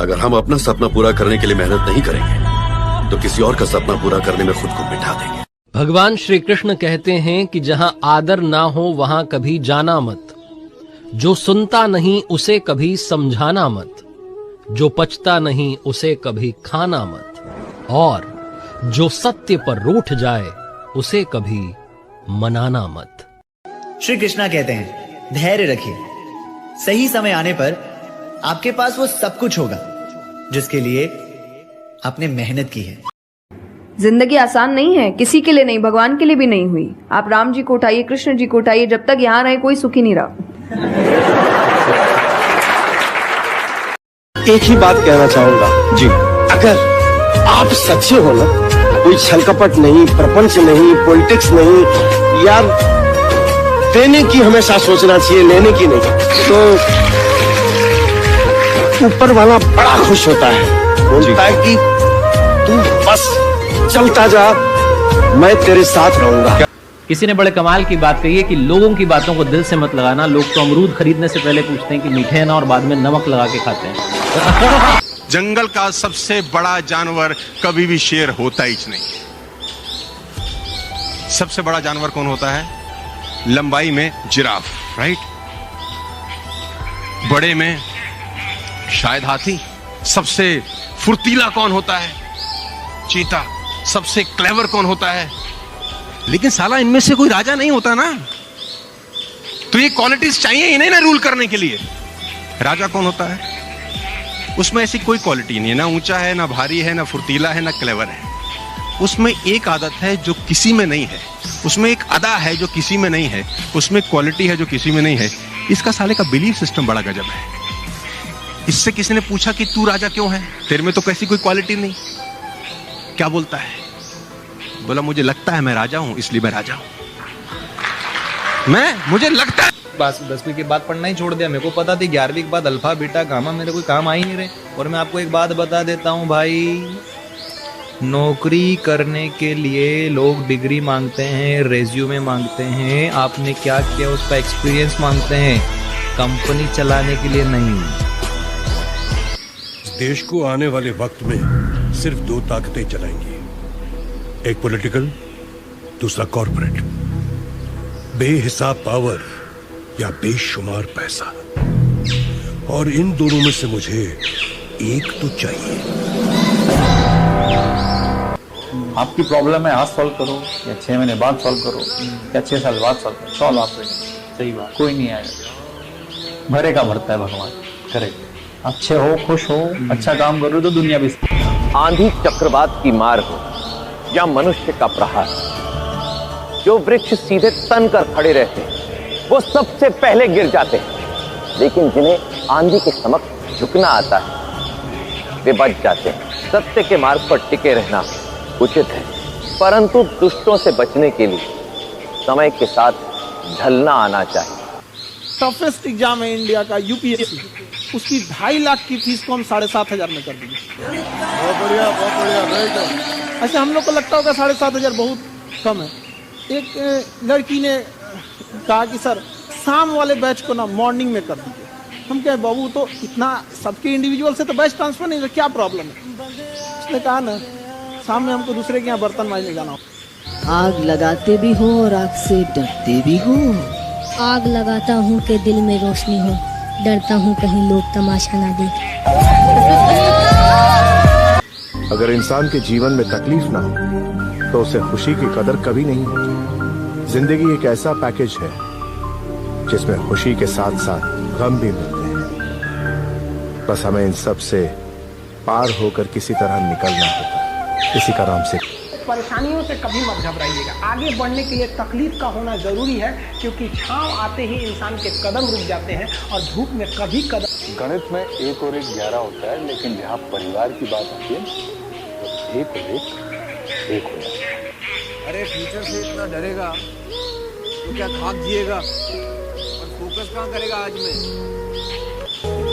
अगर हम अपना सपना पूरा करने के लिए मेहनत नहीं करेंगे तो किसी और का सपना पूरा करने में खुद को मिटा देंगे। भगवान श्री कृष्ण कहते हैं कि जहां आदर ना हो वहां कभी जाना मत, जो सुनता नहीं उसे कभी समझाना मत, जो पचता नहीं उसे कभी खाना मत, और जो सत्य पर रूठ जाए उसे कभी मनाना मत। श्री कृष्णा कहते हैं धैर्य रखिए, सही समय आने पर आपके पास वो सब कुछ होगा जिसके लिए आपने मेहनत की है। जिंदगी आसान नहीं है, किसी के लिए नहीं, भगवान के लिए भी नहीं हुई। आप राम जी को उठाइए, कृष्ण जी को उठाइए, जब तक यहाँ रहे कोई सुखी नहीं रहा। एक ही बात कहना चाहूंगा जी, अगर आप सच्चे हो ना, कोई छलकपट नहीं, प्रपंच नहीं, पॉलिटिक्स नहीं, यार देने की हमेशा सोचना चाहिए, लेने की नहीं, तो ऊपर वाला बड़ा खुश होता है, बोलता है कि तू बस चलता जा, मैं तेरे साथ रहूंगा। किसी ने बड़े कमाल की बात कही है कि लोगों की बातों को दिल से मत लगाना। लोग तो अमरूद खरीदने से पहले पूछते हैं कि मीठे हैं ना, और बाद में नमक लगा के खाते हैं। जंगल का सबसे बड़ा जानवर कभी भी शेर होता ही नहीं। सबसे बड़ा जानवर कौन होता है? लंबाई में जिराफ, राइट? बड़े में शायद हाथी। सबसे फुर्तीला कौन होता है? चीता। सबसे क्लेवर कौन होता है? लेकिन साला इनमें से कोई राजा नहीं होता ना, तो ये क्वालिटीज चाहिए ही नहीं ना रूल करने के लिए। राजा कौन होता है? उसमें ऐसी कोई क्वालिटी नहीं है, ना ऊंचा है, ना भारी है, ना फुर्तीला है, ना क्लेवर है। उसमें एक आदत है जो किसी में नहीं है, उसमें एक अदा है जो किसी में नहीं है, उसमें क्वालिटी है जो किसी में नहीं है। इसका साले का बिलीफ सिस्टम बड़ा गजब है। इससे किसी ने पूछा कि तू राजा क्यों है, तेरे में तो कैसी कोई क्वालिटी नहीं। क्या बोलता है? बोला मुझे लगता है मैं राजा हूं, इसलिए मैं राजा हूं। मुझे लगता है। बस 10वीं के बाद पढ़ना ही छोड़ दिया। मेरे को पता थी 11वीं के बाद अल्फा बीटा गामा मेरे कोई काम आ ही नहीं रहे। और मैं आपको एक बात बता देता हूं भाई, नौकरी करने के लिए लोग डिग्री मांगते हैं, रेज्यूमे मांगते हैं, आपने क्या किया उसका एक्सपीरियंस मांगते हैं, कंपनी चलाने के लिए नहीं। देश को आने वाले वक्त में सिर्फ दो ताकतें चलाएंगी, एक पॉलिटिकल, दूसरा कॉर्पोरेट। बेहिसाब पावर या बेशुमार पैसा, और इन दोनों में से मुझे एक तो चाहिए। आपकी प्रॉब्लम है आज सॉल्व करो, या 6 महीने बाद सॉल्व करो, या 6 साल बाद सॉल्व करो, सॉल्व आप सही बात, कोई नहीं आएगा। भरे का भरता है भगवान, करेक्ट। अच्छे हो, खुश हो, अच्छा काम करो तो दुनिया भी। आंधी चक्रवात की मार हो या मनुष्य का प्रहार, जो वृक्ष सीधे तन कर खड़े रहते हैं वो सबसे पहले गिर जाते हैं, लेकिन जिन्हें आंधी के समक्ष झुकना आता है वे बच जाते हैं। सत्य के मार्ग पर टिके रहना उचित है, परंतु दुष्टों से बचने के लिए समय के साथ ढलना आना चाहिए। टफेस्ट एग्जाम है इंडिया का, यूपीएससी, उसकी 2.5 लाख की फीस को हम 7,500 में कर देंगे। बहुत बढ़िया, बहुत बढ़िया। ऐसे हम लोग को लगता होगा 7,500 बहुत कम है। एक लड़की ने कहा कि सर शाम वाले बैच को ना मॉर्निंग में कर दीजिए। हम कहे बाबू तो इतना सबके इंडिविजुअल से तो बैच ट्रांसफर नहीं, क्या प्रॉब्लम है? उसने कहा ना शाम में हमको दूसरे के यहाँ बर्तन मांजने जाना हो। आग लगाते भी हो और आग से डरते भी हो। आग लगाता हूँ कि दिल में रोशनी हो, डरता हूँ कहीं लोग तमाशा ना देखें। अगर इंसान के जीवन में तकलीफ ना हो तो उसे खुशी की कदर कभी नहीं होती। जिंदगी एक ऐसा पैकेज है जिसमें खुशी के साथ साथ गम भी मिलते हैं। बस हमें इन सब से पार होकर किसी तरह निकलना होता है। इसी का नाम से परेशानियों से कभी मत घबराइएगा। आगे बढ़ने के लिए तकलीफ का होना जरूरी है, क्योंकि छांव आते ही इंसान के कदम रुक जाते हैं और धूप में कभी कदम। गणित में 1 और 1 11 होता है, लेकिन जहाँ परिवार की बात आती है तो 1 और 1 हो जाता है। अरे फ्यूचर से इतना डरेगा तो क्या खाक जिएगा और फोकस कहाँ करेगा आज में?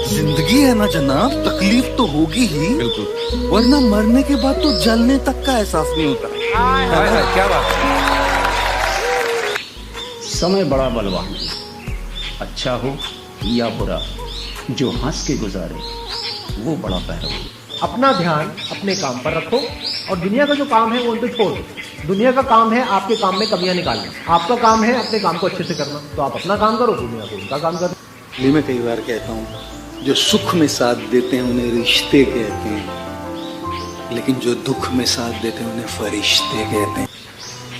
जिंदगी है ना जनाब, तकलीफ तो होगी ही, बिल्कुल, वरना मरने के बाद तो जलने तक का एहसास नहीं होता। क्या बात है। समय बड़ा बलवान, अच्छा हो या बुरा, जो हंस के गुजारे वो बड़ा पैरवी। अपना ध्यान अपने काम पर रखो और दुनिया का जो काम है वो उन पे छोड़ दो। दुनिया का काम है आपके काम में कमियां निकालना, आपका काम है अपने काम को अच्छे से करना। तो आप अपना काम करो, दुनिया को उनका काम करो। मैं कई बार कहता हूँ, जो सुख में साथ देते हैं उन्हें रिश्ते कहते हैं, लेकिन जो दुख में साथ देते हैं उन्हें फरिश्ते कहते हैं।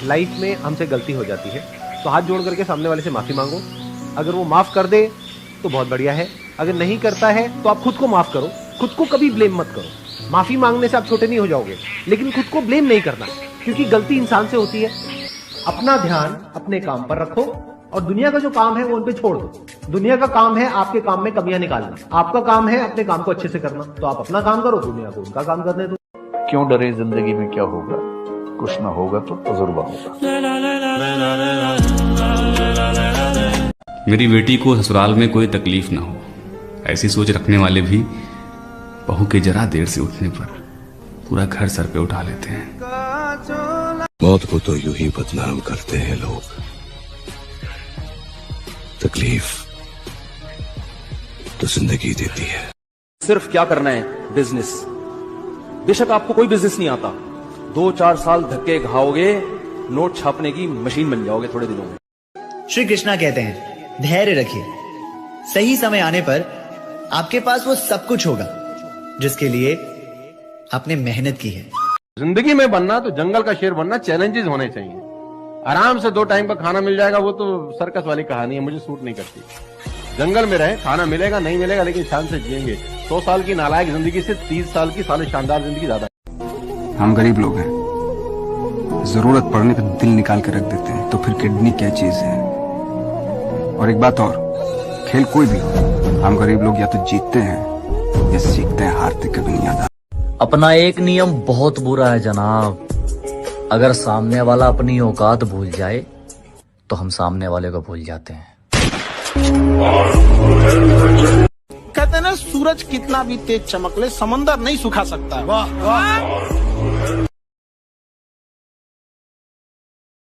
लाइफ में हमसे गलती हो जाती है तो हाथ जोड़ करके सामने वाले से माफी मांगो। अगर वो माफ कर दे तो बहुत बढ़िया है, अगर नहीं करता है तो आप खुद को माफ करो। खुद को कभी ब्लेम मत करो। माफी मांगने से आप छोटे नहीं हो जाओगे, लेकिन खुद को ब्लेम नहीं करना, क्योंकि गलती इंसान से होती है। अपना ध्यान अपने काम पर रखो और दुनिया का जो काम है वो उन पे छोड़ दो। दुनिया का काम है आपके काम में कमियां निकालना, आपका काम है अपने काम को अच्छे से करना। तो आप अपना काम करो, दुनिया को उनका काम करने दो। क्यों डरे, जिंदगी में क्या होगा, कुछ ना होगा तो तजुर्बा होगा। मेरी बेटी को ससुराल में कोई तकलीफ ना हो, ऐसी सोच रखने वाले भी बहू के जरा देर से उठने पर पूरा घर सर पे उठा लेते हैं। मौत को तो यूं ही बदनाम करते हैं लोग, तकलीफ तो जिंदगी देती है। सिर्फ क्या करना है, बिजनेस। बेशक आपको कोई बिजनेस नहीं आता, 2-4 साल धक्के खाओगे, नोट छापने की मशीन बन जाओगे थोड़े दिनों में। श्री कृष्णा कहते हैं, धैर्य रखिए, सही समय आने पर आपके पास वो सब कुछ होगा जिसके लिए आपने मेहनत की है। जिंदगी में बनना तो जंगल का शेर बनना, चैलेंजेस होने चाहिए। आराम से 2 टाइम का खाना मिल जाएगा, वो तो सर्कस वाली कहानी है, मुझे सूट नहीं करती। जंगल में रहे, खाना मिलेगा नहीं मिलेगा लेकिन शान से जिएंगे। 100 साल की नालायक जिंदगी से 30 साल की साले शानदार जिंदगी ज्यादा। हम गरीब लोग हैं, जरूरत पड़ने पर दिल निकाल के रख देते हैं, तो फिर किडनी क्या चीज है। और एक बात और, खेल कोई भी हो, हम गरीब लोग या तो जीतते हैं या सीखते हैं, हारते कभी नहीं आता। अपना एक नियम बहुत बुरा है जनाब, अगर सामने वाला अपनी औकात भूल जाए तो हम सामने वाले को भूल जाते हैं। कहते हैं ना, सूरज कितना भी तेज चमक ले समंदर नहीं सुखा सकता। वाह वाह।